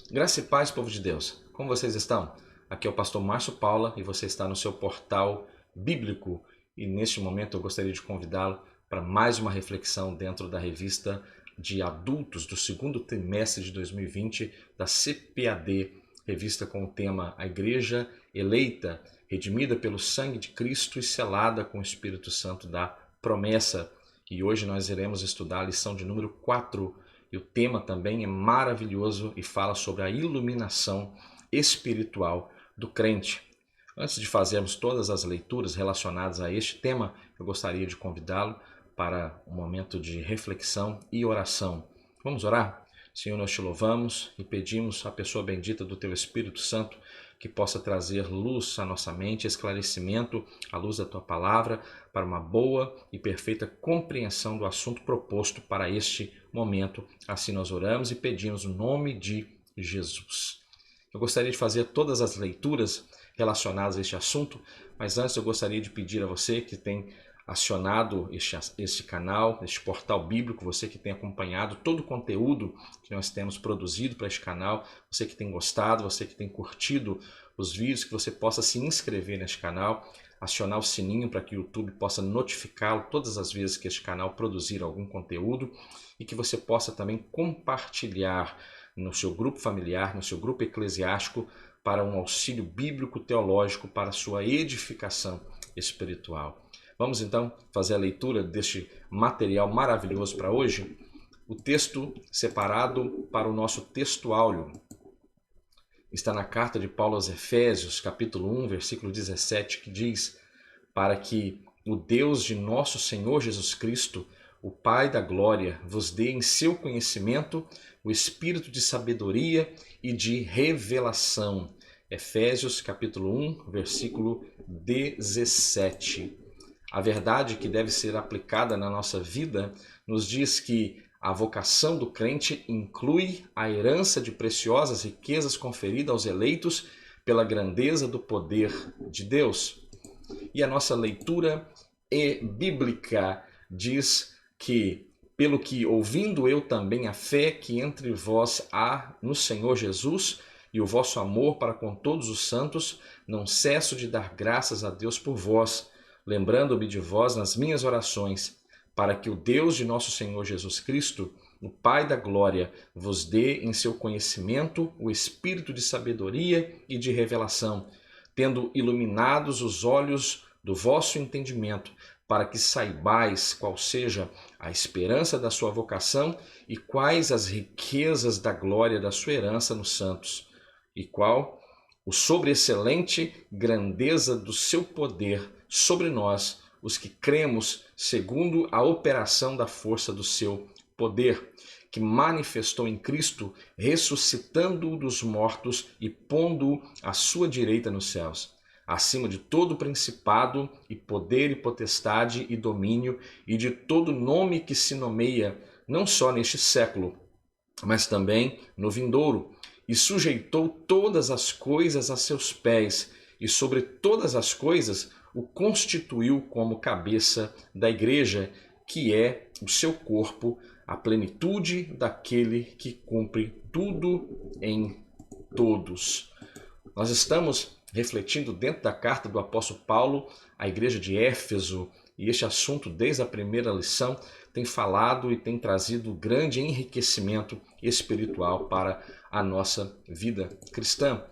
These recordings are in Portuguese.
Graça e paz, povo de Deus. Como vocês estão? Aqui é o pastor Márcio Paula e você está no seu portal bíblico. E neste momento eu gostaria de convidá-lo para mais uma reflexão dentro da revista de adultos do segundo trimestre de 2020 da CPAD, revista com o tema A Igreja Eleita, redimida pelo sangue de Cristo e selada com o Espírito Santo da promessa. E hoje nós iremos estudar a lição de número 4. E o tema também é maravilhoso e fala sobre a iluminação espiritual do crente. Antes de fazermos todas as leituras relacionadas a este tema, eu gostaria de convidá-lo para um momento de reflexão e oração. Vamos orar? Senhor, nós te louvamos e pedimos à pessoa bendita do Teu Espírito Santo que possa trazer luz à nossa mente, esclarecimento à luz da Tua Palavra, para uma boa e perfeita compreensão do assunto proposto para este momento. Assim nós oramos e pedimos no nome de Jesus. Eu gostaria de fazer todas as leituras relacionadas a este assunto, mas antes eu gostaria de pedir a você que tem acionado este canal, este portal bíblico, você que tem acompanhado todo o conteúdo que nós temos produzido para este canal, você que tem gostado, você que tem curtido os vídeos, que você possa se inscrever neste canal, acionar o sininho para que o YouTube possa notificá-lo todas as vezes que este canal produzir algum conteúdo e que você possa também compartilhar no seu grupo familiar, no seu grupo eclesiástico, para um auxílio bíblico teológico para a sua edificação espiritual. Vamos então fazer a leitura deste material maravilhoso para hoje. O texto separado para o nosso texto áureo está na carta de Paulo aos Efésios, capítulo 1, versículo 17, que diz: para que o Deus de nosso Senhor Jesus Cristo, o Pai da glória, vos dê em seu conhecimento o espírito de sabedoria e de revelação. Efésios, capítulo 1, versículo 17. A verdade que deve ser aplicada na nossa vida nos diz que a vocação do crente inclui a herança de preciosas riquezas conferida aos eleitos pela grandeza do poder de Deus. E a nossa leitura bíblica diz que, pelo que ouvindo eu também a fé que entre vós há no Senhor Jesus e o vosso amor para com todos os santos, não cesso de dar graças a Deus por vós, lembrando-me de vós nas minhas orações, para que o Deus de nosso Senhor Jesus Cristo, o Pai da glória, vos dê em seu conhecimento o espírito de sabedoria e de revelação, tendo iluminados os olhos do vosso entendimento, para que saibais qual seja a esperança da sua vocação e quais as riquezas da glória da sua herança nos santos, e qual o sobreexcelente grandeza do seu poder sobre nós, os que cremos segundo a operação da força do seu poder, que manifestou em Cristo, ressuscitando-o dos mortos e pondo-o à sua direita nos céus, acima de todo principado e poder e potestade e domínio e de todo nome que se nomeia, não só neste século, mas também no vindouro, e sujeitou todas as coisas a seus pés, e sobre todas as coisas o constituiu como cabeça da igreja, que é o seu corpo, a plenitude daquele que cumpre tudo em todos. Nós estamos refletindo dentro da carta do apóstolo Paulo à igreja de Éfeso, e este assunto, desde a primeira lição, tem falado e tem trazido grande enriquecimento espiritual para a nossa vida cristã.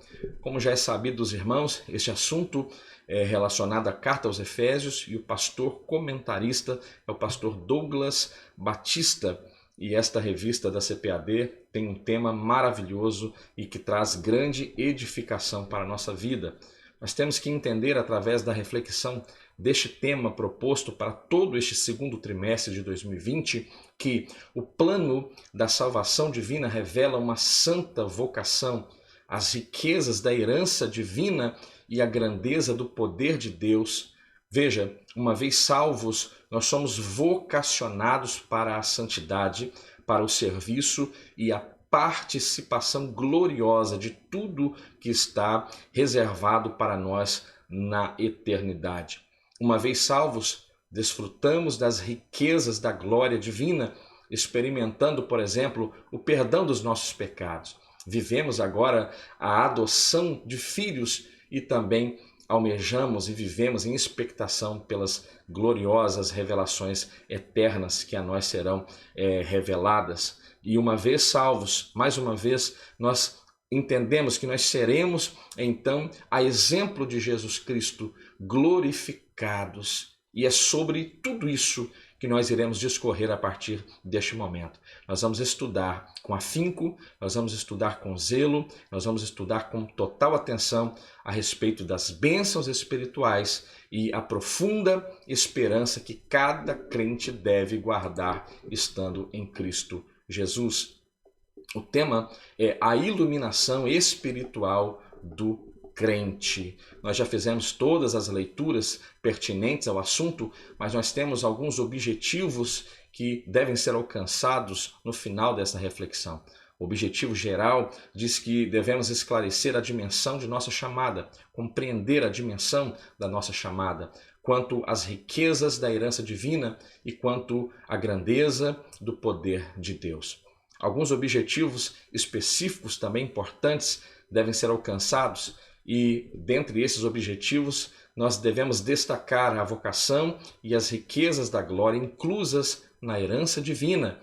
Como já é sabido dos irmãos, este assunto é relacionado à carta aos Efésios e o pastor comentarista é o pastor Douglas Batista. E esta revista da CPAD tem um tema maravilhoso e que traz grande edificação para a nossa vida. Nós temos que entender, através da reflexão deste tema proposto para todo este segundo trimestre de 2020, que o plano da salvação divina revela uma santa vocação, as riquezas da herança divina e a grandeza do poder de Deus. Veja, uma vez salvos, nós somos vocacionados para a santidade, para o serviço e a participação gloriosa de tudo que está reservado para nós na eternidade. Uma vez salvos, desfrutamos das riquezas da glória divina, experimentando, por exemplo, o perdão dos nossos pecados, vivemos agora a adoção de filhos e também almejamos e vivemos em expectação pelas gloriosas revelações eternas que a nós serão reveladas. E uma vez salvos, mais uma vez, nós entendemos que nós seremos, então, a exemplo de Jesus Cristo, glorificados. E é sobre tudo isso que nós iremos discorrer a partir deste momento. Nós vamos estudar com afinco, nós vamos estudar com zelo, nós vamos estudar com total atenção a respeito das bênçãos espirituais e a profunda esperança que cada crente deve guardar estando em Cristo Jesus. O tema é a iluminação espiritual do crente. Nós já fizemos todas as leituras pertinentes ao assunto, mas nós temos alguns objetivos que devem ser alcançados no final dessa reflexão. O objetivo geral diz que devemos esclarecer a dimensão de nossa chamada, compreender a dimensão da nossa chamada, quanto às riquezas da herança divina e quanto à grandeza do poder de Deus. Alguns objetivos específicos também importantes devem ser alcançados e, dentre esses objetivos, nós devemos destacar a vocação e as riquezas da glória inclusas na herança divina,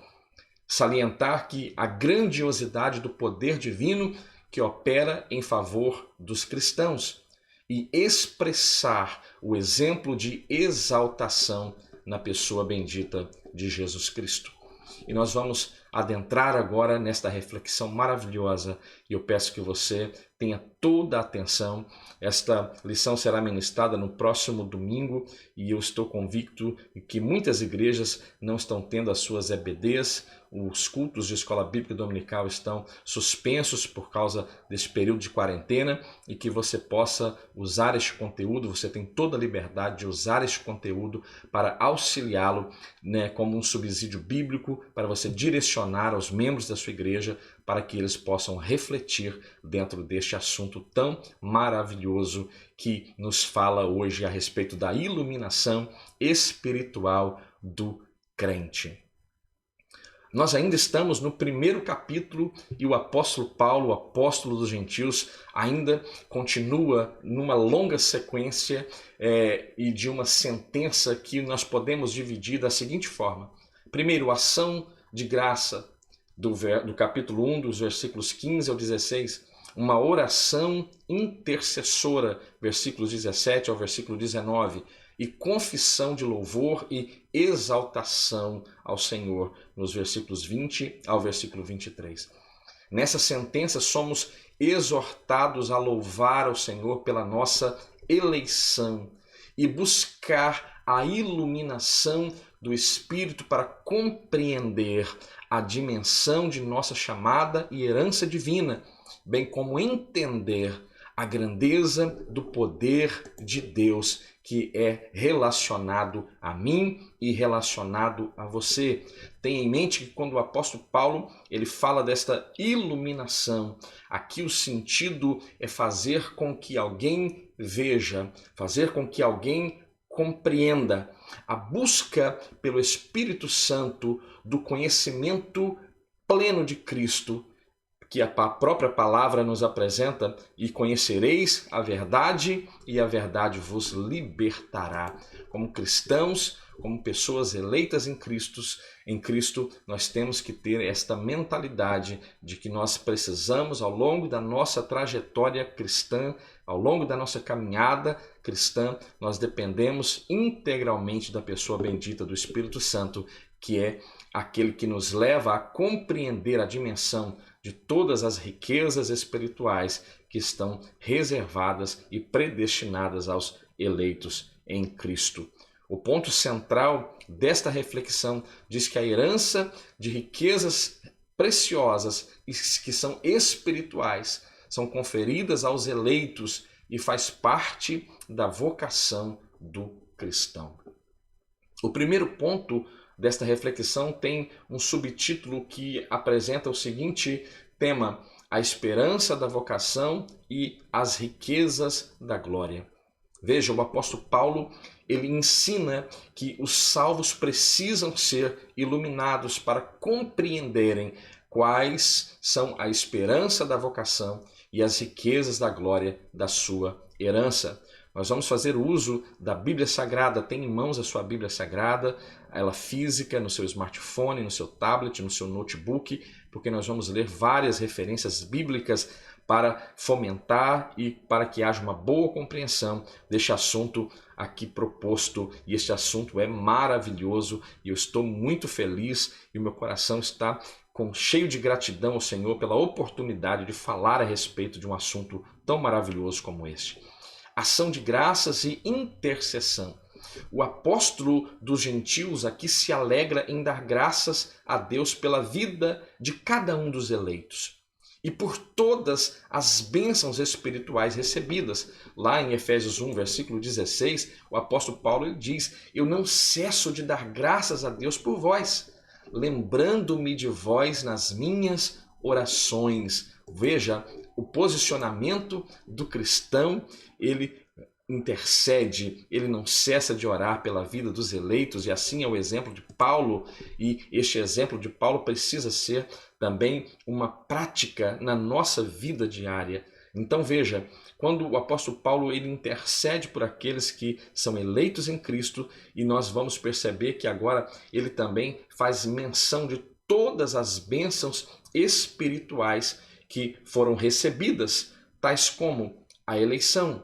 salientar que a grandiosidade do poder divino que opera em favor dos cristãos e expressar o exemplo de exaltação na pessoa bendita de Jesus Cristo. E nós vamos adentrar agora nesta reflexão maravilhosa e eu peço que você tenha toda a atenção. Esta lição será ministrada no próximo domingo e eu estou convicto que muitas igrejas não estão tendo as suas EBDs, os cultos de escola bíblica dominical estão suspensos por causa desse período de quarentena e que você possa usar este conteúdo, você tem toda a liberdade de usar este conteúdo para auxiliá-lo, como um subsídio bíblico, para você direcionar aos membros da sua igreja para que eles possam refletir dentro deste assunto tão maravilhoso que nos fala hoje a respeito da iluminação espiritual do crente. Nós ainda estamos no primeiro capítulo e o apóstolo Paulo, o apóstolo dos gentios, ainda continua numa longa sequência e de uma sentença que nós podemos dividir da seguinte forma. Primeiro, ação de graça do capítulo 1, dos versículos 15 ao 16, uma oração intercessora, versículos 17 ao versículo 19, e confissão de louvor e exaltação ao Senhor, nos versículos 20 ao versículo 23. Nessa sentença somos exortados a louvar ao Senhor pela nossa eleição e buscar a iluminação do Espírito para compreender a dimensão de nossa chamada e herança divina, bem como entender a grandeza do poder de Deus que é relacionado a mim e relacionado a você. Tenha em mente que quando o apóstolo Paulo ele fala desta iluminação, aqui o sentido é fazer com que alguém veja, fazer com que alguém compreenda. A busca pelo Espírito Santo do conhecimento pleno de Cristo, que a própria palavra nos apresenta, e conhecereis a verdade, e a verdade vos libertará. Como cristãos, como pessoas eleitas em Cristo, nós temos que ter esta mentalidade de que nós precisamos, ao longo da nossa trajetória cristã, ao longo da nossa caminhada cristã, nós dependemos integralmente da pessoa bendita do Espírito Santo, que é aquele que nos leva a compreender a dimensão de todas as riquezas espirituais que estão reservadas e predestinadas aos eleitos em Cristo. O ponto central desta reflexão diz que a herança de riquezas preciosas e que são espirituais são conferidas aos eleitos e faz parte da vocação do cristão. O primeiro ponto desta reflexão tem um subtítulo que apresenta o seguinte tema: a esperança da vocação e as riquezas da glória. Veja, o apóstolo Paulo, ele ensina que os salvos precisam ser iluminados para compreenderem quais são a esperança da vocação e as riquezas da glória da sua herança. Nós vamos fazer uso da Bíblia Sagrada. Tem em mãos a sua Bíblia Sagrada, ela física, no seu smartphone, no seu tablet, no seu notebook, porque nós vamos ler várias referências bíblicas para fomentar e para que haja uma boa compreensão deste assunto aqui proposto. E este assunto é maravilhoso e eu estou muito feliz e o meu coração está cheio de gratidão ao Senhor pela oportunidade de falar a respeito de um assunto tão maravilhoso como este. Ação de graças e intercessão. O apóstolo dos gentios aqui se alegra em dar graças a Deus pela vida de cada um dos eleitos e por todas as bênçãos espirituais recebidas. Lá em Efésios 1, versículo 16, o apóstolo Paulo diz: eu não cesso de dar graças a Deus por vós, lembrando-me de vós nas minhas orações. Veja o posicionamento do cristão, ele intercede, ele não cessa de orar pela vida dos eleitos, e assim é o exemplo de Paulo, e este exemplo de Paulo precisa ser também uma prática na nossa vida diária. Então veja, quando o apóstolo Paulo ele intercede por aqueles que são eleitos em Cristo, e nós vamos perceber que agora ele também faz menção de todas as bênçãos espirituais que foram recebidas, tais como a eleição,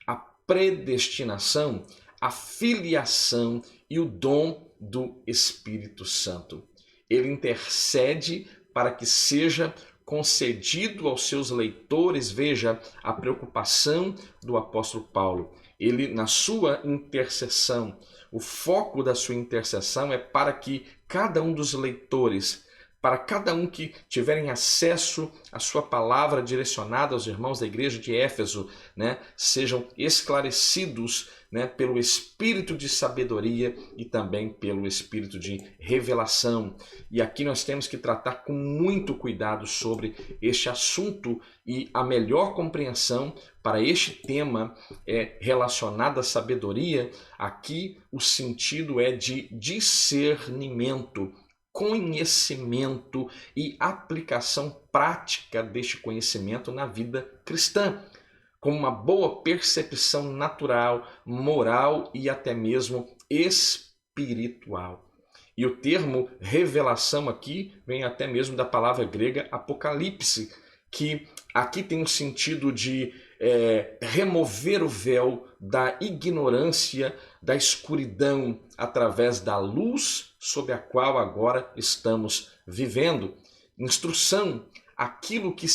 a predestinação, a filiação e o dom do Espírito Santo. Ele intercede para que seja concedido aos seus leitores. Veja a preocupação do apóstolo Paulo. Ele, na sua intercessão, o foco da sua intercessão é para que cada um dos leitores, para cada um que tiverem acesso à sua palavra direcionada aos irmãos da igreja de Éfeso, sejam esclarecidos, pelo espírito de sabedoria e também pelo espírito de revelação. E aqui nós temos que tratar com muito cuidado sobre este assunto, e a melhor compreensão para este tema relacionado à sabedoria. Aqui o sentido é de discernimento, conhecimento e aplicação prática deste conhecimento na vida cristã, com uma boa percepção natural, moral e até mesmo espiritual. E o termo revelação aqui vem até mesmo da palavra grega apocalipse, que aqui tem o sentido de remover o véu da ignorância, da escuridão, através da luz sob a qual agora estamos vivendo. Instrução, aquilo que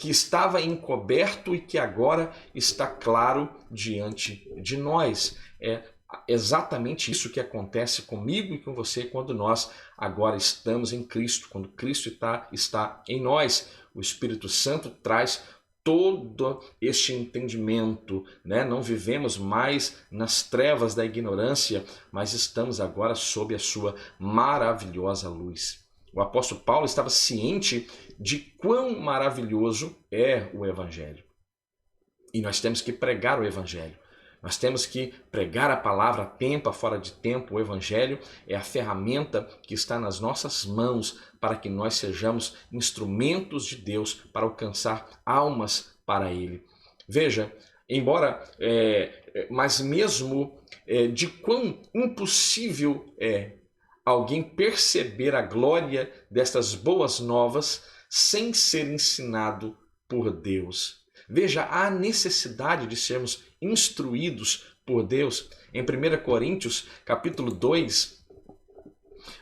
estava encoberto e que agora está claro diante de nós. É exatamente isso que acontece comigo e com você quando nós agora estamos em Cristo, quando Cristo está em nós. O Espírito Santo traz todo este entendimento, Não vivemos mais nas trevas da ignorância, mas estamos agora sob a sua maravilhosa luz. O apóstolo Paulo estava ciente de quão maravilhoso é o Evangelho. E nós temos que pregar o Evangelho. Nós temos que pregar a palavra a tempo, a fora de tempo. O Evangelho é a ferramenta que está nas nossas mãos para que nós sejamos instrumentos de Deus para alcançar almas para Ele. Veja, mas mesmo de quão impossível é alguém perceber a glória destas boas novas sem ser ensinado por Deus. Veja a necessidade de sermos instruídos por Deus. Em 1 Coríntios, capítulo 2,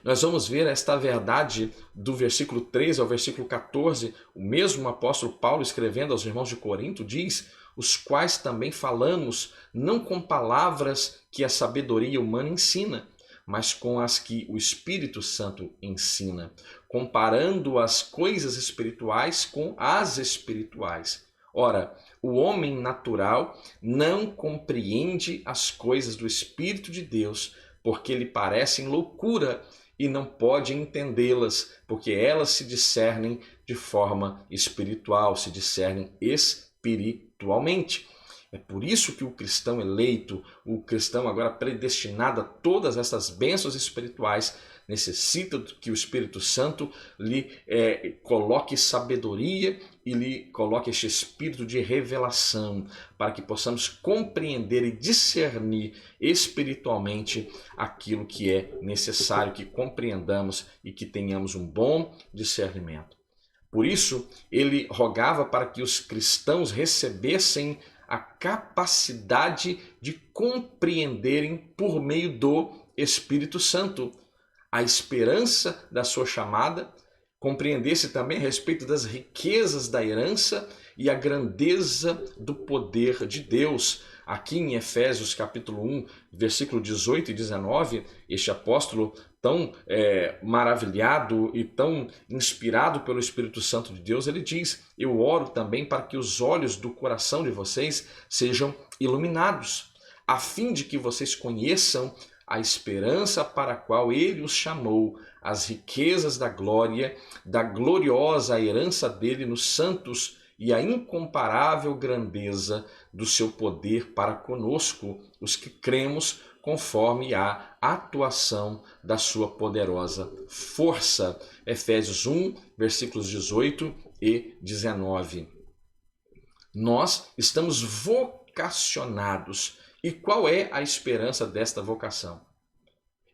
nós vamos ver esta verdade do versículo 13 ao versículo 14. O mesmo apóstolo Paulo, escrevendo aos irmãos de Corinto, diz: os quais também falamos, não com palavras que a sabedoria humana ensina, mas com as que o Espírito Santo ensina, comparando as coisas espirituais com as espirituais. Ora, o homem natural não compreende as coisas do Espírito de Deus, porque lhe parecem loucura, e não pode entendê-las, porque elas se discernem de forma espiritual, se discernem espiritualmente. É por isso que o cristão eleito, o cristão agora predestinado a todas essas bênçãos espirituais, necessita que o Espírito Santo lhe coloque sabedoria e lhe coloque este espírito de revelação, para que possamos compreender e discernir espiritualmente aquilo que é necessário que compreendamos e que tenhamos um bom discernimento. Por isso, ele rogava para que os cristãos recebessem a capacidade de compreenderem por meio do Espírito Santo a esperança da sua chamada, compreendesse também a respeito das riquezas da herança e a grandeza do poder de Deus. Aqui em Efésios capítulo 1, versículo 18 e 19, este apóstolo tão maravilhado e tão inspirado pelo Espírito Santo de Deus, ele diz: eu oro também para que os olhos do coração de vocês sejam iluminados, a fim de que vocês conheçam a esperança para a qual ele os chamou, as riquezas da glória, da gloriosa herança dele nos santos e a incomparável grandeza do seu poder para conosco, os que cremos, conforme a atuação da sua poderosa força. Efésios 1, versículos 18 e 19. Nós estamos vocacionados. E qual é a esperança desta vocação?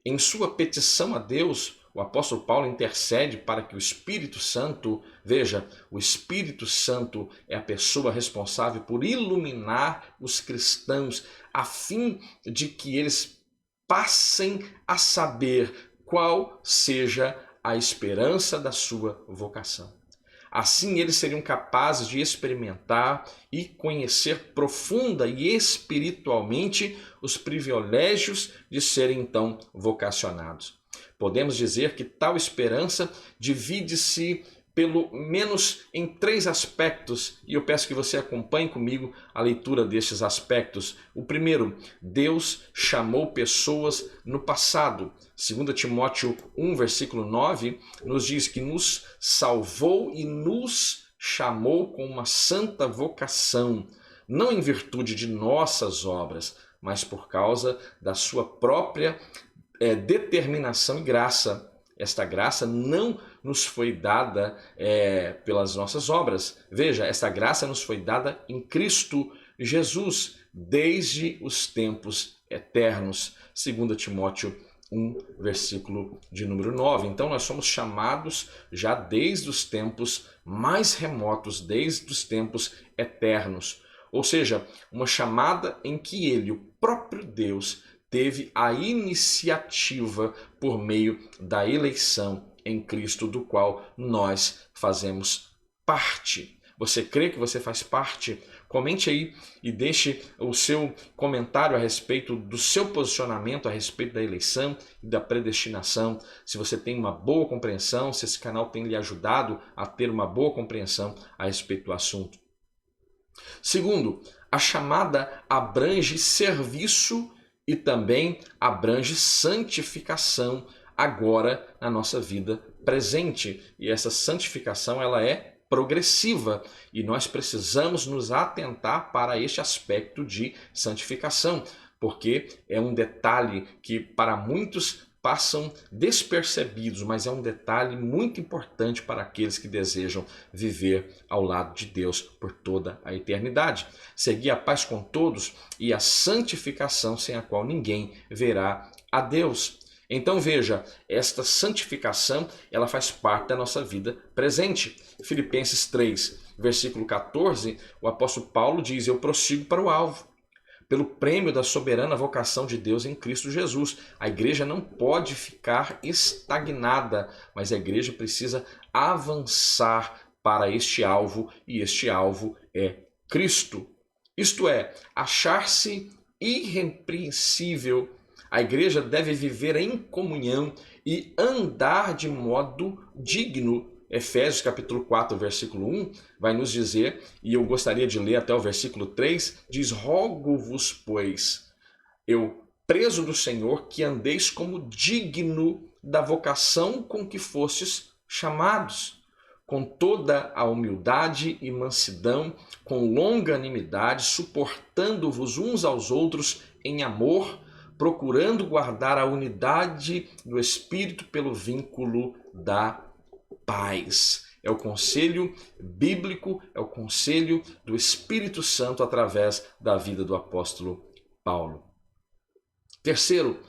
Em sua petição a Deus, o apóstolo Paulo intercede para que o Espírito Santo, veja, o Espírito Santo é a pessoa responsável por iluminar os cristãos, a fim de que eles passem a saber qual seja a esperança da sua vocação. Assim, eles seriam capazes de experimentar e conhecer profunda e espiritualmente os privilégios de serem então vocacionados. Podemos dizer que tal esperança divide-se pelo menos em 3 aspectos, e eu peço que você acompanhe comigo a leitura destes aspectos. O primeiro, Deus chamou pessoas no passado. 2 Timóteo 1, versículo 9, nos diz que nos salvou e nos chamou com uma santa vocação, não em virtude de nossas obras, mas por causa da sua própria determinação e graça. Esta graça não nos foi dada pelas nossas obras. Veja, esta graça nos foi dada em Cristo Jesus, desde os tempos eternos. 2 Timóteo 1, versículo de número 9. Então nós somos chamados já desde os tempos mais remotos, desde os tempos eternos. Ou seja, uma chamada em que ele, o próprio Deus, teve a iniciativa por meio da eleição em Cristo, do qual nós fazemos parte. Você crê que você faz parte? Comente aí e deixe o seu comentário a respeito do seu posicionamento a respeito da eleição e da predestinação. Se você tem uma boa compreensão, se esse canal tem lhe ajudado a ter uma boa compreensão a respeito do assunto. Segundo, a chamada abrange serviço e também abrange santificação agora na nossa vida presente. E essa santificação ela é progressiva e nós precisamos nos atentar para este aspecto de santificação, porque é um detalhe que para muitos passam despercebidos, mas é um detalhe muito importante para aqueles que desejam viver ao lado de Deus por toda a eternidade. Seguir a paz com todos e a santificação sem a qual ninguém verá a Deus. Então veja, esta santificação ela faz parte da nossa vida presente. Filipenses 3, versículo 14, o apóstolo Paulo diz: eu prossigo para o alvo, pelo prêmio da soberana vocação de Deus em Cristo Jesus. A igreja não pode ficar estagnada, mas a igreja precisa avançar para este alvo, e este alvo é Cristo. Isto é, achar-se irrepreensível. A igreja deve viver em comunhão e andar de modo digno. Efésios capítulo 4, versículo 1, vai nos dizer, e eu gostaria de ler até o versículo 3, diz: rogo-vos, pois, eu, preso do Senhor, que andeis como digno da vocação com que fostes chamados, com toda a humildade e mansidão, com longanimidade, suportando-vos uns aos outros em amor, procurando guardar a unidade do Espírito pelo vínculo da paz. É o conselho bíblico, é o conselho do Espírito Santo através da vida do apóstolo Paulo. Terceiro,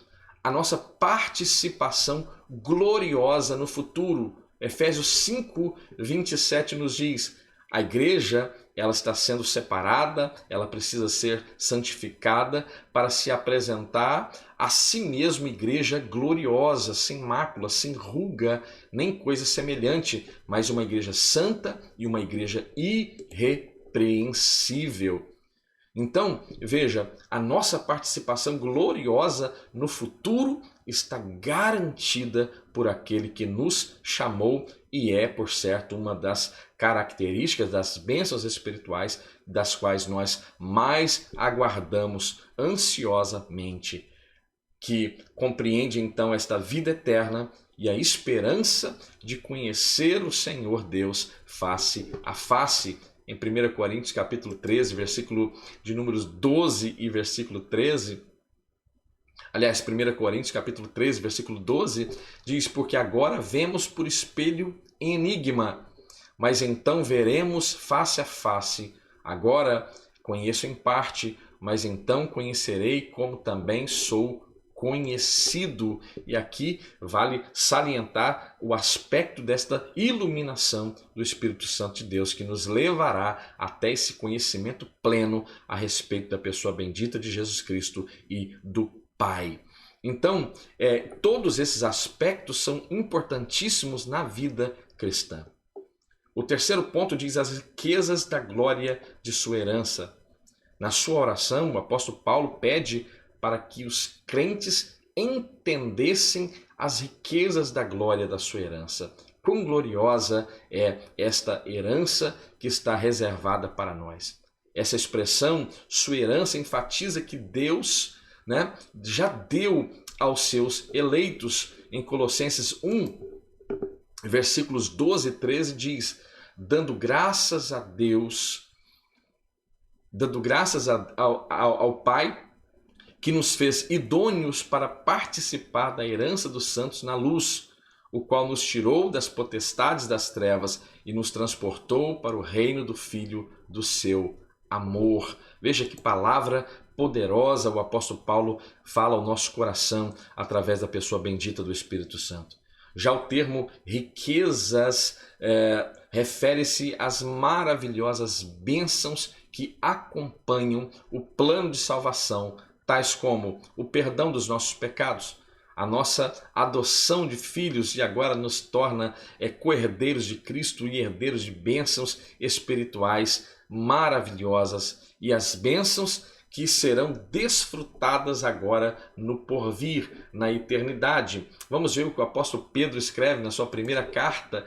a nossa participação gloriosa no futuro. Efésios 5, 27 nos diz: a igreja, ela está sendo separada, ela precisa ser santificada para se apresentar a si mesma igreja gloriosa, sem mácula, sem ruga, nem coisa semelhante, mas uma igreja santa e uma igreja irrepreensível. Então, veja, a nossa participação gloriosa no futuro está garantida por aquele que nos chamou e é, por certo, uma das características das bênçãos espirituais das quais nós mais aguardamos ansiosamente, que compreende então esta vida eterna e a esperança de conhecer o Senhor Deus face a face. Em 1 Coríntios capítulo 13, versículo de números 12 e versículo 13, aliás, 1 Coríntios capítulo 13, versículo 12, diz: porque agora vemos por espelho em enigma, mas então veremos face a face. Agora conheço em parte, mas então conhecerei como também sou conhecido. E aqui vale salientar o aspecto desta iluminação do Espírito Santo de Deus, que nos levará até esse conhecimento pleno a respeito da pessoa bendita de Jesus Cristo e do Pai. Então, todos esses aspectos são importantíssimos na vida cristã. O terceiro ponto diz as riquezas da glória de sua herança. Na sua oração, o apóstolo Paulo pede para que os crentes entendessem as riquezas da glória da sua herança. Quão gloriosa é esta herança que está reservada para nós. Essa expressão, sua herança, enfatiza que Deus, já deu aos seus eleitos. Em Colossenses 1, versículos 12 e 13 diz: dando graças a Deus, dando graças ao Pai, que nos fez idôneos para participar da herança dos santos na luz, o qual nos tirou das potestades das trevas e nos transportou para o reino do Filho do seu amor. Veja que palavra poderosa o apóstolo Paulo fala ao nosso coração através da pessoa bendita do Espírito Santo. Já o termo riquezas refere-se às maravilhosas bênçãos que acompanham o plano de salvação, tais como o perdão dos nossos pecados, a nossa adoção de filhos e agora nos torna co-herdeiros de Cristo e herdeiros de bênçãos espirituais maravilhosas e as bênçãos que serão desfrutadas agora no porvir, na eternidade. Vamos ver o que o apóstolo Pedro escreve na sua primeira carta,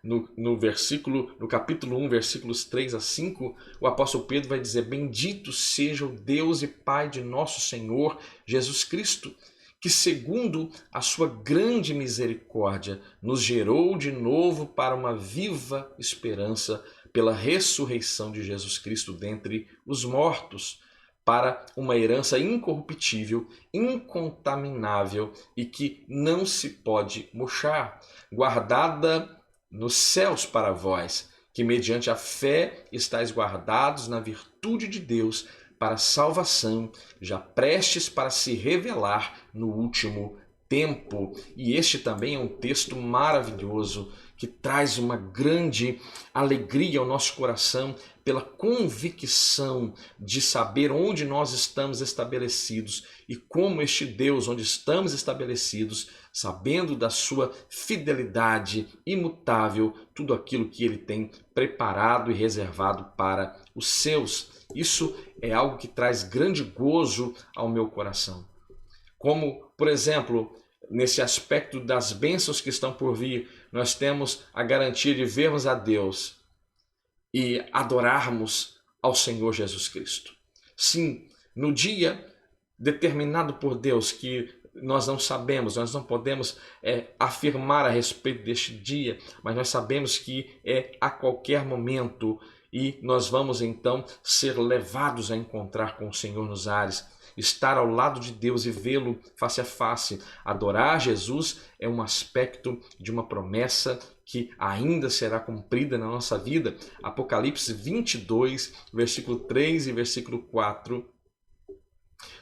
no capítulo 1, versículos 3 a 5, o apóstolo Pedro vai dizer: bendito seja o Deus e Pai de nosso Senhor Jesus Cristo, que segundo a sua grande misericórdia nos gerou de novo para uma viva esperança pela ressurreição de Jesus Cristo dentre os mortos, para uma herança incorruptível, incontaminável e que não se pode murchar, guardada nos céus para vós, que mediante a fé estáis guardados na virtude de Deus para a salvação, já prestes para se revelar no último tempo. E este também é um texto maravilhoso que traz uma grande alegria ao nosso coração pela convicção de saber onde nós estamos estabelecidos e como este Deus, onde estamos estabelecidos, sabendo da sua fidelidade imutável, tudo aquilo que ele tem preparado e reservado para os seus. Isso é algo que traz grande gozo ao meu coração. Como, por exemplo, nesse aspecto das bênçãos que estão por vir, nós temos a garantia de vermos a Deus e adorarmos ao Senhor Jesus Cristo. Sim, no dia determinado por Deus, que nós não sabemos, nós não podemos afirmar a respeito deste dia, mas nós sabemos que é a qualquer momento e nós vamos então ser levados a encontrar com o Senhor nos ares, estar ao lado de Deus e vê-lo face a face. Adorar Jesus é um aspecto de uma promessa que ainda será cumprida na nossa vida. Apocalipse 22, versículo 3 e versículo 4,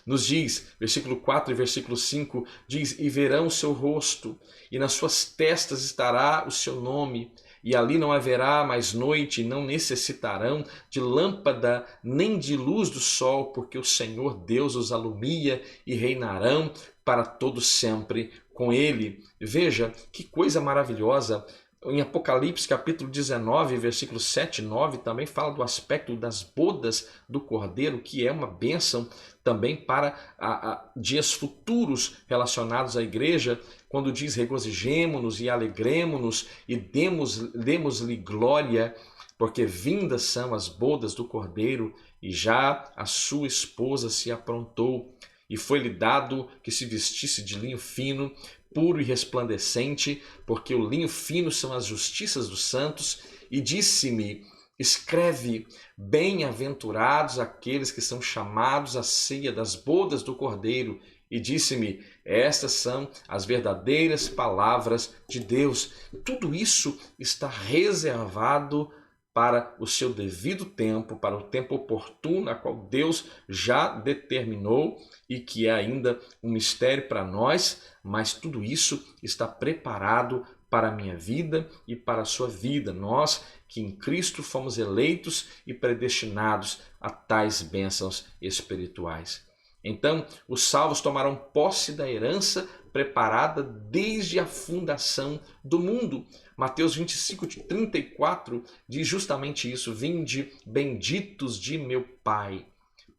nos diz, versículo 4 e versículo 5, diz: e verão o seu rosto, e nas suas testas estará o seu nome, e ali não haverá mais noite, e não necessitarão de lâmpada, nem de luz do sol, porque o Senhor Deus os alumia e reinarão para todo sempre com ele. Veja que coisa maravilhosa. Em Apocalipse capítulo 19, versículo 7 e 9, também fala do aspecto das bodas do Cordeiro, que é uma bênção também para dias futuros relacionados à igreja, quando diz: regozijemo-nos e alegremo-nos e demos-lhe glória, porque vindas são as bodas do Cordeiro, e já a sua esposa se aprontou. E foi-lhe dado que se vestisse de linho fino, puro e resplandecente, porque o linho fino são as justiças dos santos. E disse-me: escreve, bem-aventurados aqueles que são chamados à ceia das bodas do Cordeiro. E disse-me: estas são as verdadeiras palavras de Deus. Tudo isso está reservado para o seu devido tempo, para o tempo oportuno, a qual Deus já determinou e que é ainda um mistério para nós, mas tudo isso está preparado para a minha vida e para a sua vida. Nós que em Cristo fomos eleitos e predestinados a tais bênçãos espirituais. Então, os salvos tomarão posse da herança preparada desde a fundação do mundo. Mateus 25, 34 diz justamente isso: vinde, benditos de meu Pai,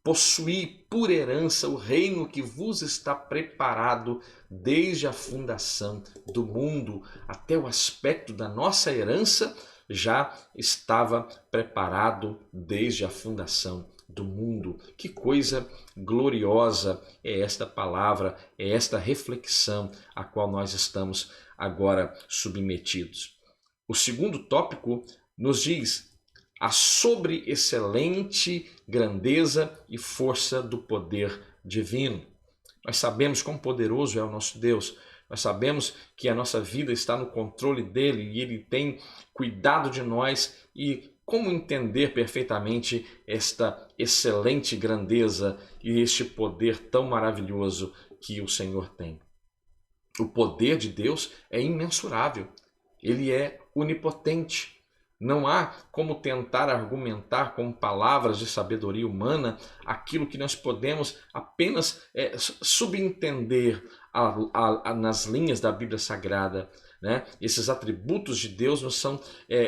possuí por herança o reino que vos está preparado desde a fundação do mundo. Até o aspecto da nossa herança já estava preparado desde a fundação do mundo. Que coisa gloriosa é esta palavra, é esta reflexão a qual nós estamos agora submetidos. O segundo tópico nos diz a sobreexcelente grandeza e força do poder divino. Nós sabemos quão poderoso é o nosso Deus. Nós sabemos que a nossa vida está no controle dele e ele tem cuidado de nós. E como entender perfeitamente esta excelente grandeza e este poder tão maravilhoso que o Senhor tem? O poder de Deus é imensurável. Ele é onipotente. Não há como tentar argumentar com palavras de sabedoria humana aquilo que nós podemos apenas subentender nas linhas da Bíblia Sagrada. Né? Esses atributos de Deus nos são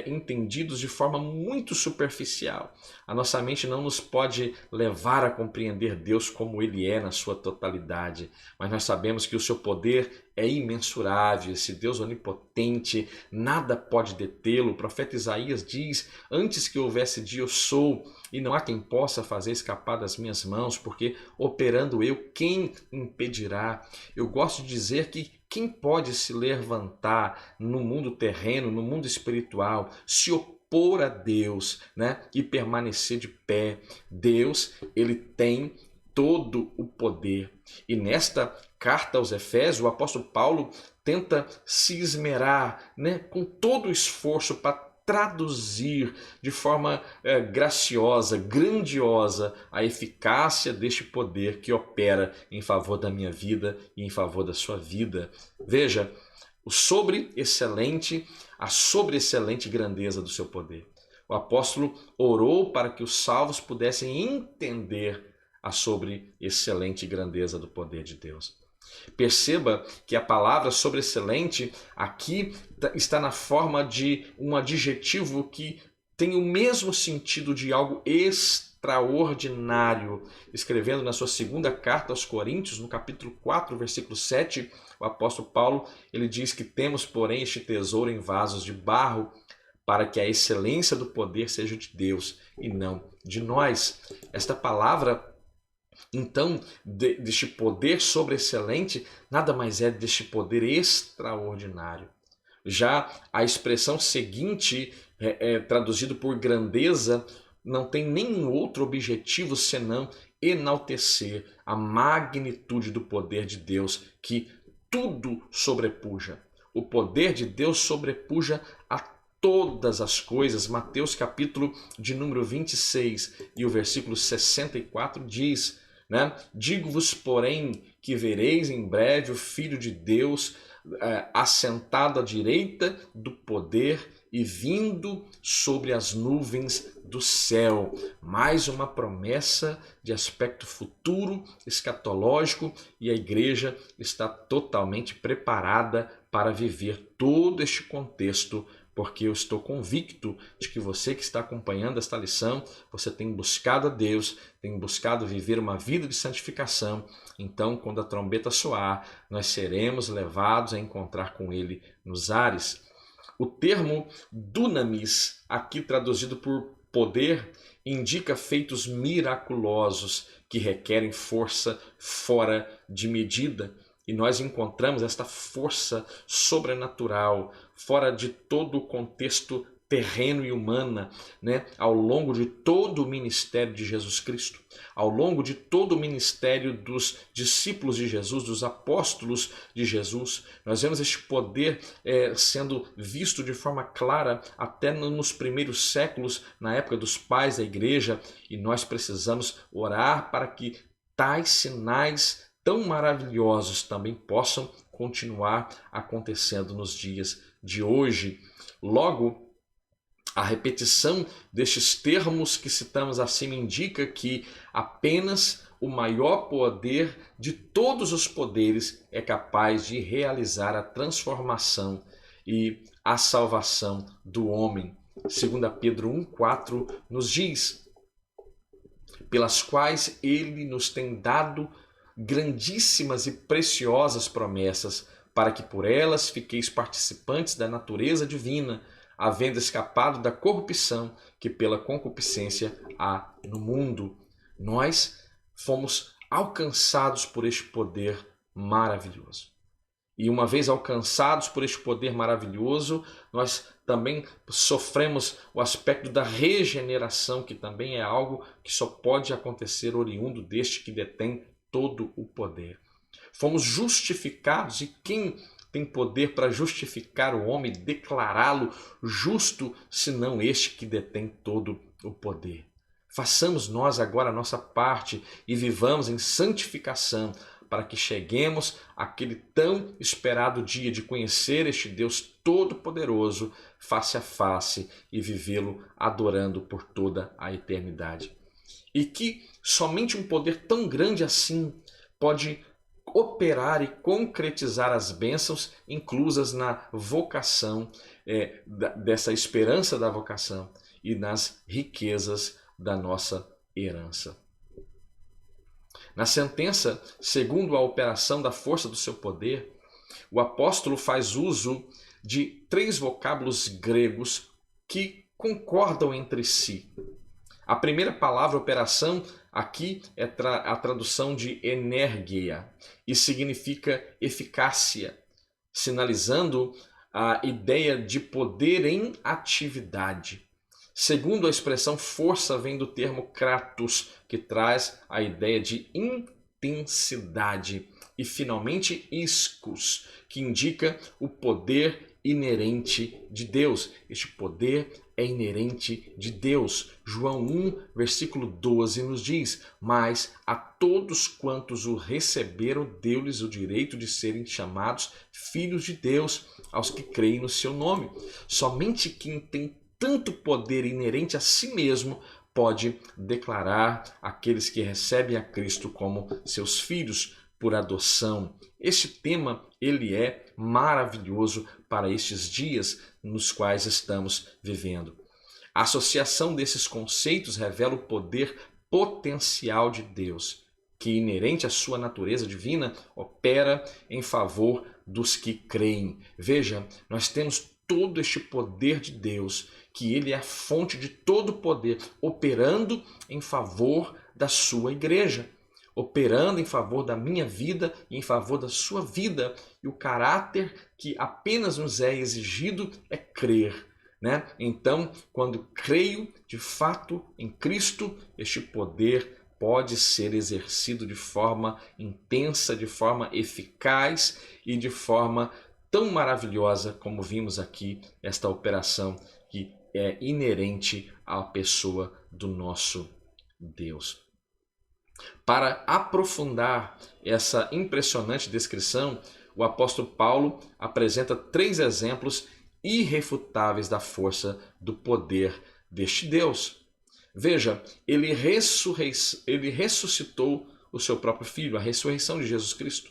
entendidos de forma muito superficial. A nossa mente não nos pode levar a compreender Deus como Ele é na sua totalidade, mas nós sabemos que o seu poder é imensurável. Esse Deus onipotente, nada pode detê-lo. O profeta Isaías diz: antes que houvesse dia eu sou, e não há quem possa fazer escapar das minhas mãos, porque operando eu, quem impedirá? Eu gosto de dizer que quem pode se levantar no mundo terreno, no mundo espiritual, se opor a Deus, né, e permanecer de pé? Deus, ele tem todo o poder. E nesta carta aos Efésios, o apóstolo Paulo tenta se esmerar, né, com todo o esforço para traduzir de forma graciosa, grandiosa, a eficácia deste poder que opera em favor da minha vida e em favor da sua vida. Veja, a sobreexcelente grandeza do seu poder. O apóstolo orou para que os salvos pudessem entender a sobreexcelente grandeza do poder de Deus. Perceba que a palavra sobreexcelente aqui está na forma de um adjetivo que tem o mesmo sentido de algo extraordinário. Escrevendo na sua segunda carta aos Coríntios, no capítulo 4, versículo 7, o apóstolo Paulo, ele diz que temos, porém, este tesouro em vasos de barro, para que a excelência do poder seja de Deus e não de nós. Esta palavra Então, deste poder sobreexcelente, nada mais é deste poder extraordinário. Já a expressão seguinte, traduzido por grandeza, não tem nenhum outro objetivo senão enaltecer a magnitude do poder de Deus, que tudo sobrepuja. O poder de Deus sobrepuja a todas as coisas. Mateus capítulo de número 26 e o versículo 64 diz, né? Digo-vos, porém, que vereis em breve o Filho de Deus assentado à direita do poder e vindo sobre as nuvens do céu. Mais uma promessa de aspecto futuro, escatológico, e a igreja está totalmente preparada para viver todo este contexto, porque eu estou convicto de que você que está acompanhando esta lição, você tem buscado a Deus, tem buscado viver uma vida de santificação. Então, quando a trombeta soar, nós seremos levados a encontrar com Ele nos ares. O termo dunamis, aqui traduzido por poder, indica feitos miraculosos que requerem força fora de medida. E nós encontramos esta força sobrenatural, fora de todo o contexto terreno e humana, né? Ao longo de todo o ministério de Jesus Cristo, ao longo de todo o ministério dos discípulos de Jesus, dos apóstolos de Jesus, nós vemos este poder sendo visto de forma clara até nos primeiros séculos, na época dos pais da igreja, e nós precisamos orar para que tais sinais tão maravilhosos também possam continuar acontecendo nos dias de hoje. Logo, a repetição destes termos que citamos acima indica que apenas o maior poder de todos os poderes é capaz de realizar a transformação e a salvação do homem. 2 Pedro 1,4 nos diz: pelas quais ele nos tem dado grandíssimas e preciosas promessas, para que por elas fiqueis participantes da natureza divina, havendo escapado da corrupção que pela concupiscência há no mundo. Nós fomos alcançados por este poder maravilhoso. E uma vez alcançados por este poder maravilhoso, nós também sofremos o aspecto da regeneração, que também é algo que só pode acontecer oriundo deste que detém todo o poder. Fomos justificados, e quem tem poder para justificar o homem, declará-lo justo, senão este que detém todo o poder? Façamos nós agora a nossa parte e vivamos em santificação, para que cheguemos àquele tão esperado dia de conhecer este Deus Todo-Poderoso face a face e vivê-lo adorando por toda a eternidade. E que somente um poder tão grande assim pode operar e concretizar as bênçãos inclusas na vocação, dessa esperança da vocação e nas riquezas da nossa herança. Na sentença, segundo a operação da força do seu poder, o apóstolo faz uso de 3 vocábulos gregos que concordam entre si. A primeira palavra, operação, aqui é a tradução de energia e significa eficácia, sinalizando a ideia de poder em atividade. Segundo, a expressão força vem do termo kratos, que traz a ideia de intensidade. E finalmente, ischus, que indica o poder inerente de Deus. Este poder é inerente de Deus. João 1, versículo 12 nos diz: mas a todos quantos o receberam, deu-lhes o direito de serem chamados filhos de Deus, aos que creem no seu nome. Somente quem tem tanto poder inerente a si mesmo pode declarar aqueles que recebem a Cristo como seus filhos por adoção. Este tema, ele é maravilhoso para estes dias nos quais estamos vivendo. A associação desses conceitos revela o poder potencial de Deus, que, inerente à sua natureza divina, opera em favor dos que creem. Veja, nós temos todo este poder de Deus, que ele é a fonte de todo poder, operando em favor da sua igreja. operando em favor da minha vida e em favor da sua vida. E o caráter que apenas nos é exigido é crer, né? Então, quando creio de fato em Cristo, este poder pode ser exercido de forma intensa, de forma eficaz e de forma tão maravilhosa como vimos aqui, esta operação que é inerente à pessoa do nosso Deus. Para aprofundar essa impressionante descrição, o apóstolo Paulo apresenta 3 exemplos irrefutáveis da força do poder deste Deus. Veja, ele ressuscitou o seu próprio Filho, a ressurreição de Jesus Cristo.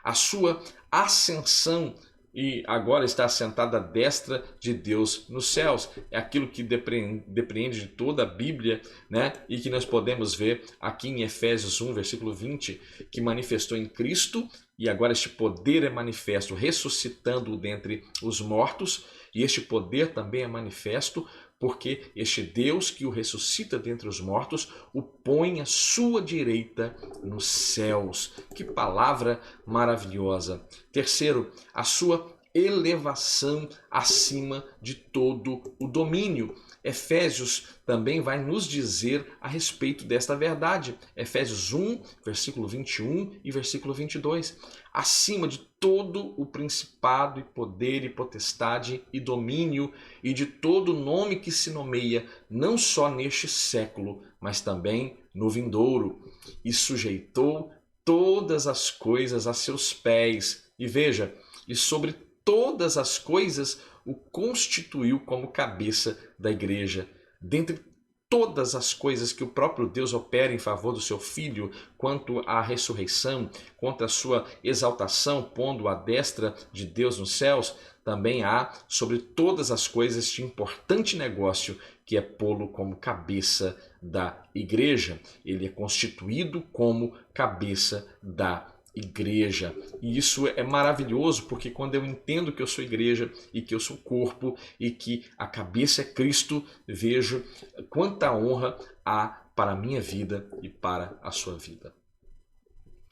A sua ascensão e agora está assentado à destra de Deus nos céus. É aquilo que depreende de toda a Bíblia, né? E que nós podemos ver aqui em Efésios 1, versículo 20, que manifestou em Cristo, e agora este poder é manifesto ressuscitando-o dentre os mortos, e este poder também é manifesto porque este Deus que o ressuscita dentre os mortos o põe à sua direita nos céus. Que palavra maravilhosa! Terceiro, a sua elevação acima de todo o domínio. Efésios também vai nos dizer a respeito desta verdade. Efésios 1, versículo 21 e versículo 22. Acima de todo o principado e poder e potestade e domínio e de todo nome que se nomeia, não só neste século, mas também no vindouro. E sujeitou todas as coisas a seus pés. E veja, e sobre todas as coisas o constituiu como cabeça da igreja. Dentre todas as coisas que o próprio Deus opera em favor do seu Filho, quanto à ressurreição, quanto à sua exaltação, pondo à destra de Deus nos céus, também há sobre todas as coisas este importante negócio que é pô-lo como cabeça da igreja. Ele é constituído como cabeça da igreja. E isso é maravilhoso, porque quando eu entendo que eu sou igreja e que eu sou corpo e que a cabeça é Cristo, vejo quanta honra há para a minha vida e para a sua vida.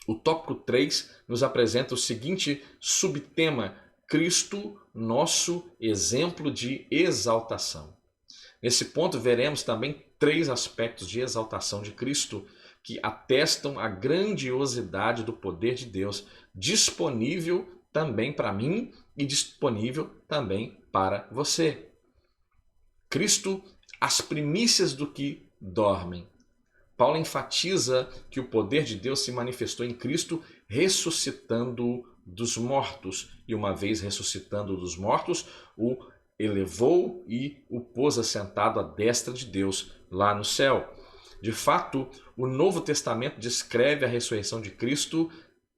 O tópico 3 nos apresenta o seguinte subtema: Cristo, nosso exemplo de exaltação. Nesse ponto veremos também 3 aspectos de exaltação de Cristo que atestam a grandiosidade do poder de Deus, disponível também para mim e disponível também para você. Cristo, as primícias do que dormem. Paulo enfatiza que o poder de Deus se manifestou em Cristo ressuscitando dos mortos. E uma vez ressuscitando dos mortos, o elevou e o pôs assentado à destra de Deus lá no céu. De fato, o Novo Testamento descreve a ressurreição de Cristo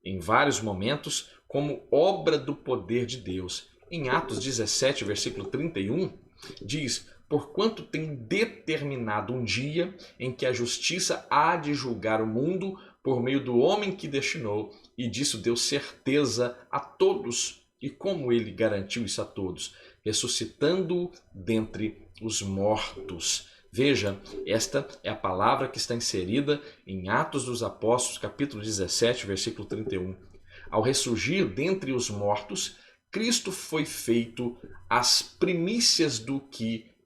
em vários momentos como obra do poder de Deus. Em Atos 17, versículo 31, diz: porquanto tem determinado um dia em que a justiça há de julgar o mundo por meio do homem que destinou, e disso deu certeza a todos. E como ele garantiu isso a todos? Ressuscitando dentre os mortos. Veja, esta é a palavra que está inserida em Atos dos Apóstolos, capítulo 17, versículo 31. Ao ressurgir dentre os mortos, Cristo foi feito as primícias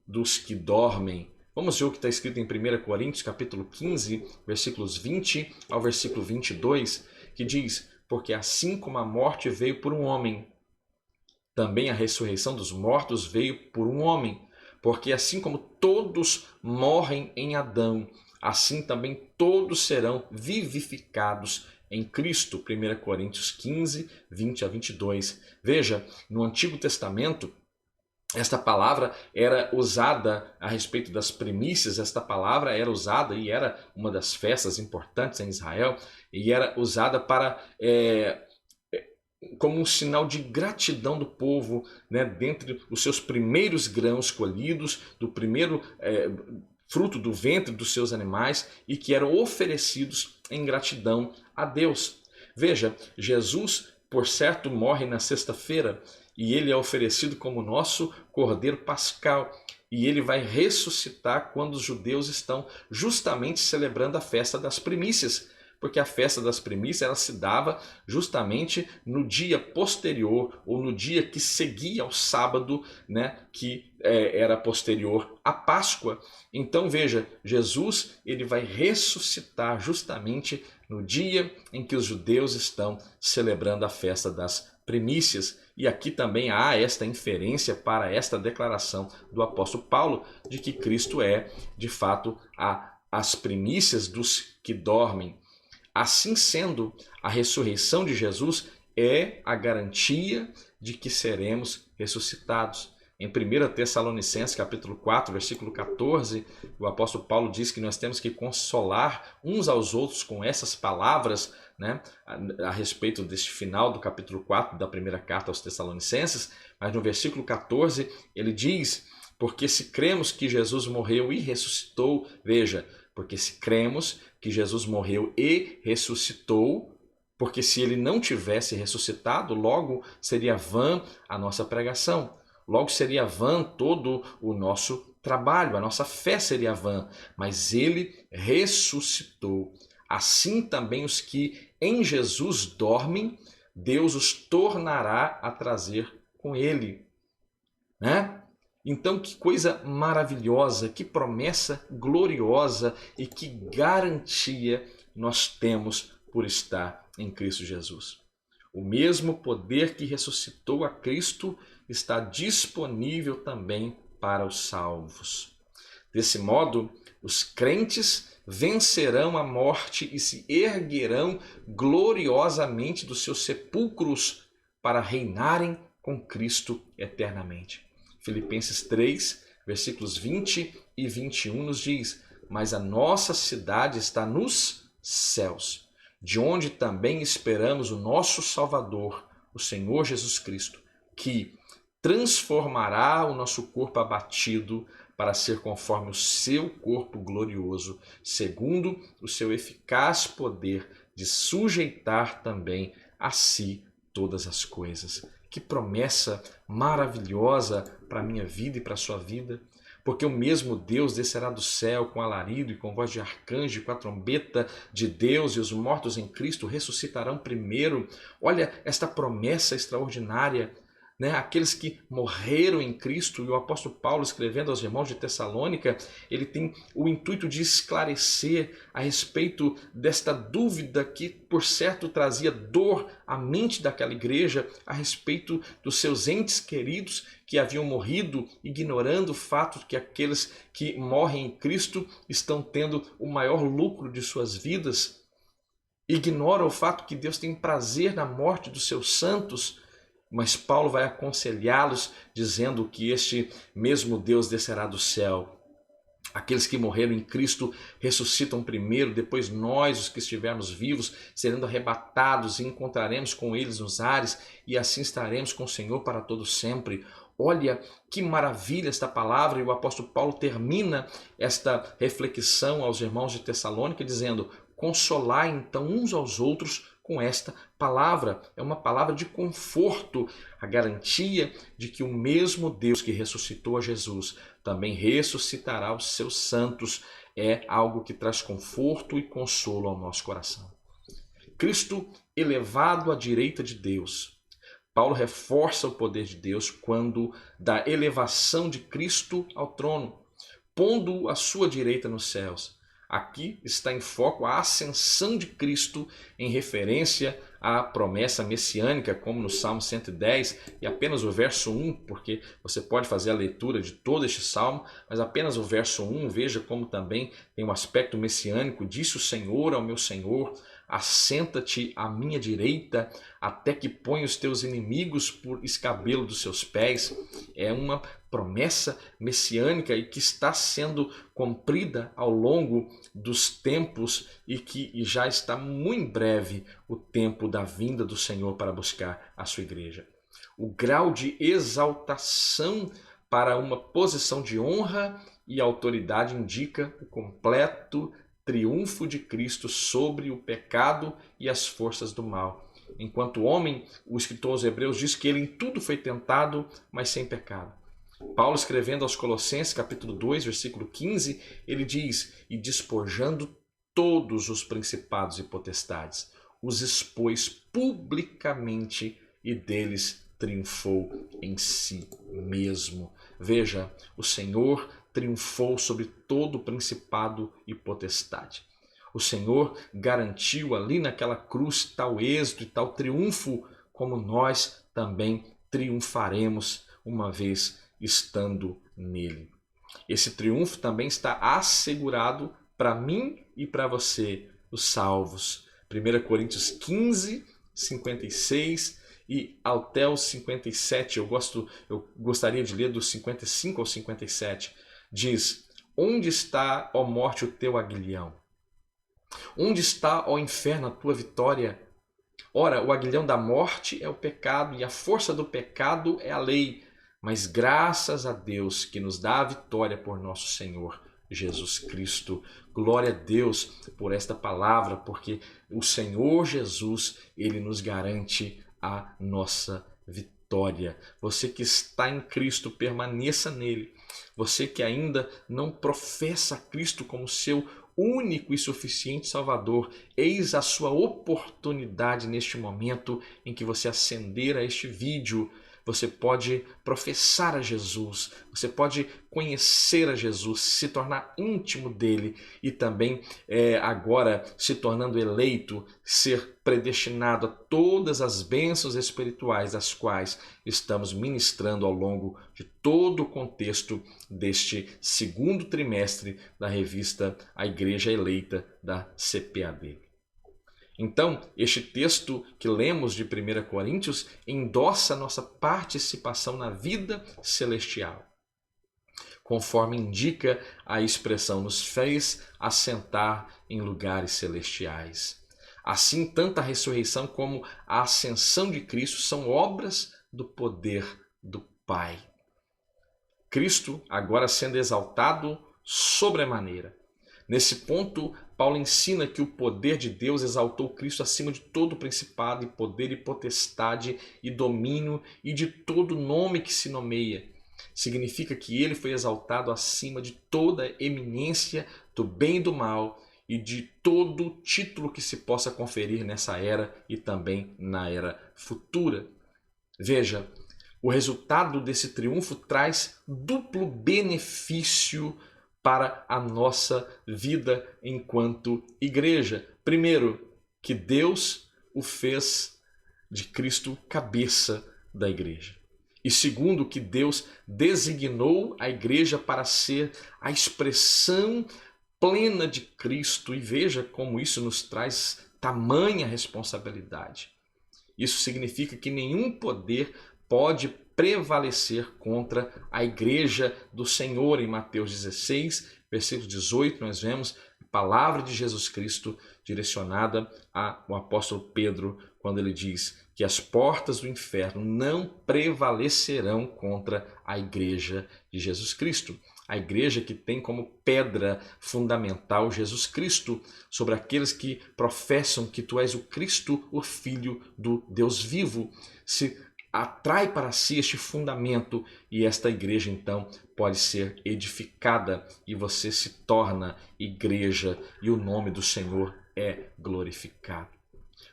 dos que dormem. Vamos ver o que está escrito em 1 Coríntios, capítulo 15, versículos 20 ao versículo 22, que diz: porque assim como a morte veio por um homem, também a ressurreição dos mortos veio por um homem. Porque assim como todos morrem em Adão, assim também todos serão vivificados em Cristo. 1 Coríntios 15, 20 a 22. Veja, no Antigo Testamento, esta palavra era usada a respeito das primícias, esta palavra era usada e era uma das festas importantes em Israel, e era usada para... como um sinal de gratidão do povo, né, dentre os seus primeiros grãos colhidos, do primeiro fruto do ventre dos seus animais, e que eram oferecidos em gratidão a Deus. Veja, Jesus, por certo, morre na sexta-feira, e ele é oferecido como nosso Cordeiro Pascal, e ele vai ressuscitar quando os judeus estão justamente celebrando a festa das primícias, Porque a festa das primícias ela se dava justamente no dia posterior ou no dia que seguia ao sábado, né, que era posterior à Páscoa. Então veja, Jesus ele vai ressuscitar justamente no dia em que os judeus estão celebrando a festa das primícias. E aqui também há esta inferência para esta declaração do apóstolo Paulo de que Cristo é, de fato, as primícias dos que dormem. Assim sendo, a ressurreição de Jesus é a garantia de que seremos ressuscitados. Em 1 Tessalonicenses capítulo 4, versículo 14, o apóstolo Paulo diz que nós temos que consolar uns aos outros com essas palavras, né, a respeito deste final do capítulo 4 da primeira carta aos Tessalonicenses, mas no versículo 14 ele diz: porque se cremos que Jesus morreu e ressuscitou, veja, porque se cremos que Jesus morreu e ressuscitou, porque se ele não tivesse ressuscitado, logo seria vã a nossa pregação. Logo seria vã todo o nosso trabalho, a nossa fé seria vã, mas ele ressuscitou. Assim também os que em Jesus dormem, Deus os tornará a trazer com ele, né? Então, que coisa maravilhosa, que promessa gloriosa e que garantia nós temos por estar em Cristo Jesus. O mesmo poder que ressuscitou a Cristo está disponível também para os salvos. Desse modo, os crentes vencerão a morte e se erguerão gloriosamente dos seus sepulcros para reinarem com Cristo eternamente. Filipenses 3, versículos 20 e 21 nos diz: mas a nossa cidade está nos céus, de onde também esperamos o nosso Salvador, o Senhor Jesus Cristo, que transformará o nosso corpo abatido para ser conforme o seu corpo glorioso, segundo o seu eficaz poder de sujeitar também a si todas as coisas. Que promessa maravilhosa para a minha vida e para a sua vida. Porque o mesmo Deus descerá do céu com alarido e com voz de arcanjo, com a trombeta de Deus, e os mortos em Cristo ressuscitarão primeiro. Olha esta promessa extraordinária, né? Aqueles que morreram em Cristo, e o apóstolo Paulo, escrevendo aos irmãos de Tessalônica, ele tem o intuito de esclarecer a respeito desta dúvida que, por certo, trazia dor à mente daquela igreja a respeito dos seus entes queridos que haviam morrido, ignorando o fato de que aqueles que morrem em Cristo estão tendo o maior lucro de suas vidas. Ignora o fato que Deus tem prazer na morte dos seus santos. Mas Paulo vai aconselhá-los dizendo que este mesmo Deus descerá do céu. Aqueles que morreram em Cristo ressuscitam primeiro, depois nós, os que estivermos vivos, seremos arrebatados e encontraremos com eles nos ares, e assim estaremos com o Senhor para todo sempre. Olha que maravilha esta palavra, e o apóstolo Paulo termina esta reflexão aos irmãos de Tessalônica dizendo: consolai então uns aos outros com esta palavra. É uma palavra de conforto, a garantia de que o mesmo Deus que ressuscitou a Jesus também ressuscitará os seus santos. É algo que traz conforto e consolo ao nosso coração. Cristo elevado à direita de Deus. Paulo reforça o poder de Deus quando da elevação de Cristo ao trono, pondo-o à sua direita nos céus. Aqui está em foco a ascensão de Cristo em referência à promessa messiânica, como no Salmo 110, e apenas o verso 1, porque você pode fazer a leitura de todo este salmo, mas apenas o verso 1, veja como também tem um aspecto messiânico. Disse o Senhor ao meu Senhor: assenta-te à minha direita, até que ponha os teus inimigos por escabelo dos seus pés. É uma promessa messiânica e que está sendo cumprida ao longo dos tempos e que já está muito em breve o tempo da vinda do Senhor para buscar a sua igreja. O grau de exaltação para uma posição de honra e autoridade indica o completo triunfo de Cristo sobre o pecado e as forças do mal. Enquanto homem, o escritor aos Hebreus diz que ele em tudo foi tentado, mas sem pecado. Paulo, escrevendo aos Colossenses, capítulo 2, versículo 15, ele diz: e despojando todos os principados e potestades, os expôs publicamente e deles triunfou em si mesmo. Veja, o Senhor triunfou sobre todo principado e potestade. O Senhor garantiu ali naquela cruz tal êxito e tal triunfo, como nós também triunfaremos uma vez estando nele. Esse triunfo também está assegurado para mim e para você, os salvos. 1 Coríntios 15, 56 e até os 57, eu gostaria de ler dos 55 ao 57, diz: onde está, ó morte, o teu aguilhão? Onde está, ó inferno, a tua vitória? Ora, o aguilhão da morte é o pecado e a força do pecado é a lei. Mas graças a Deus que nos dá a vitória por nosso Senhor Jesus Cristo. Glória a Deus por esta palavra, porque o Senhor Jesus, ele nos garante a nossa vitória. Você que está em Cristo, permaneça nele. Você que ainda não professa Cristo como seu único e suficiente Salvador, eis a sua oportunidade neste momento em que você acender a este vídeo. Você pode professar a Jesus, você pode conhecer a Jesus, se tornar íntimo dele e também agora se tornando eleito, ser predestinado a todas as bênçãos espirituais das quais estamos ministrando ao longo de todo o contexto deste segundo trimestre da revista A Igreja Eleita da CPAD. Então, este texto que lemos de 1 Coríntios endossa nossa participação na vida celestial. Conforme indica a expressão, nos fez assentar em lugares celestiais. Assim, tanto a ressurreição como a ascensão de Cristo são obras do poder do Pai. Cristo agora sendo exaltado sobremaneira. Nesse ponto, Paulo ensina que o poder de Deus exaltou Cristo acima de todo principado e poder e potestade e domínio e de todo nome que se nomeia. Significa que ele foi exaltado acima de toda eminência do bem e do mal e de todo título que se possa conferir nessa era e também na era futura. Veja, o resultado desse triunfo traz duplo benefício para a nossa vida enquanto igreja. Primeiro, que Deus o fez de Cristo cabeça da igreja. E segundo, que Deus designou a igreja para ser a expressão plena de Cristo. E veja como isso nos traz tamanha responsabilidade. Isso significa que nenhum poder pode prevalecer contra a igreja do Senhor. Em Mateus 16, versículo 18, nós vemos a palavra de Jesus Cristo direcionada ao apóstolo Pedro, quando ele diz que as portas do inferno não prevalecerão contra a igreja de Jesus Cristo. A igreja que tem como pedra fundamental Jesus Cristo, sobre aqueles que professam que tu és o Cristo, o Filho do Deus vivo. Se atrai para si este fundamento e esta igreja então pode ser edificada e você se torna igreja e o nome do Senhor é glorificado.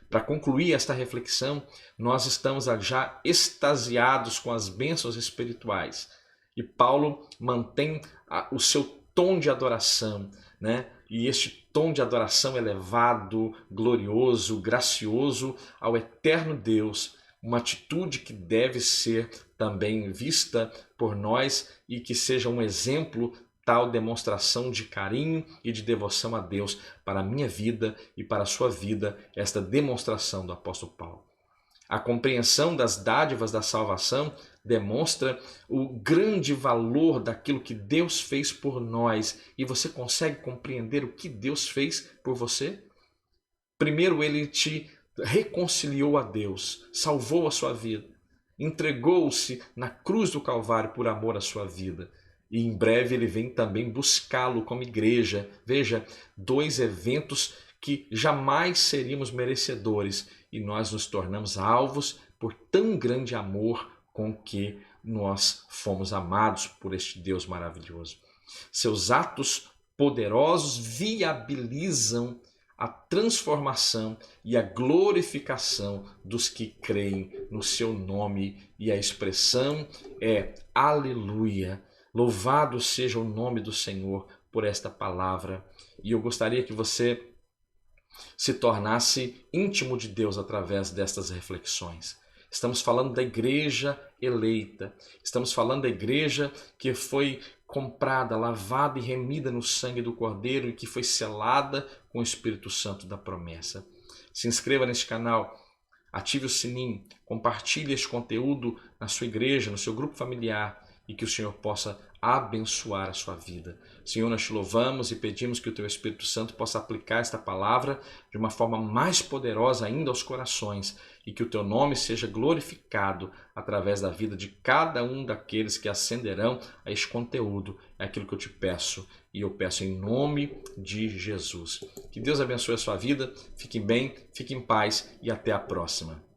Para concluir esta reflexão, nós estamos já extasiados com as bênçãos espirituais e Paulo mantém o seu tom de adoração, né? E este tom de adoração elevado, glorioso, gracioso ao eterno Deus, uma atitude que deve ser também vista por nós e que seja um exemplo, tal demonstração de carinho e de devoção a Deus para a minha vida e para a sua vida, esta demonstração do apóstolo Paulo. A compreensão das dádivas da salvação demonstra o grande valor daquilo que Deus fez por nós. E você consegue compreender o que Deus fez por você? Primeiro, ele te reconciliou a Deus, salvou a sua vida, entregou-se na cruz do Calvário por amor à sua vida. E em breve ele vem também buscá-lo como igreja. Veja, dois eventos que jamais seríamos merecedores e nós nos tornamos alvos por tão grande amor com que nós fomos amados por este Deus maravilhoso. Seus atos poderosos viabilizam a transformação e a glorificação dos que creem no seu nome. E a expressão é aleluia. Louvado seja o nome do Senhor por esta palavra. E eu gostaria que você se tornasse íntimo de Deus através destas reflexões. Estamos falando da igreja eleita, estamos falando da igreja que foi comprada, lavada e remida no sangue do Cordeiro e que foi selada com o Espírito Santo da promessa. Se inscreva neste canal, ative o sininho, compartilhe este conteúdo na sua igreja, no seu grupo familiar e que o Senhor possa abençoar a sua vida. Senhor, nós te louvamos e pedimos que o teu Espírito Santo possa aplicar esta palavra de uma forma mais poderosa ainda aos corações e que o teu nome seja glorificado através da vida de cada um daqueles que ascenderão a este conteúdo. É aquilo que eu te peço e eu peço em nome de Jesus. Que Deus abençoe a sua vida, fique bem, fique em paz e até a próxima.